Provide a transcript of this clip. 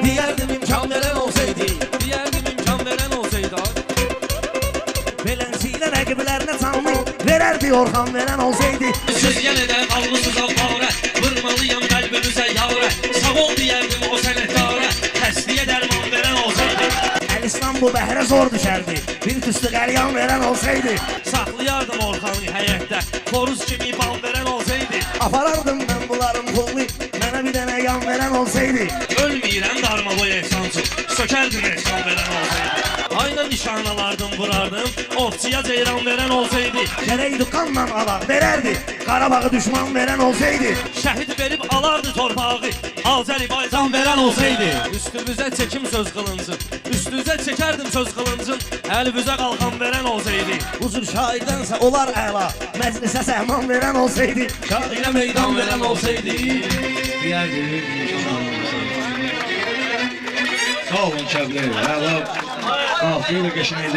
Diyerdim imkan veren olsaydı. Diyerdim imkan veren olsaydı. Belensiyle rəqiblərinə canlı verərdi Orxan veren olsaydı. Siz yenə də qalmışsınız alvarə, vurmalıyam qəlbinizə yarə. Sağ ol diyərdim o sənətdarə, xəstəyə dərman veren olsaydı. Əlislam bu bəhrə zor düşərdi, bir tüstü qəlyan veren olsaydı. Saxlayardım Orxanı həyətdə, xoruz kimi bal veren olsaydı. Aparardım mən bunların pulunu, mənə bir dənə yan veren olsaydı. Ölməyirəm darma boy ehsansız, sökərdim ehsan veren olsaydı. Ayna nişanalardım vurardım, ovçuya ceyran veren olsaydı. Gərək dukanla alaq verərdi, Qarabağı düşman veren olsaydı. Şəhid verib alardı torpağı, Azərbaycan veren olsaydı. Üstümüzə çekim söz qılıncın, üstünüzə çəkərdim söz qılıncın, əlimizə qalxan veren olsaydı. Huzur şairdənsə olar əla, məclisə səhman veren olsaydı. Şairə meydan veren olsaydı. Diyərdim imkan veren olsaydı. Sağ olun Kəbli, əla. Afiyet qəşəng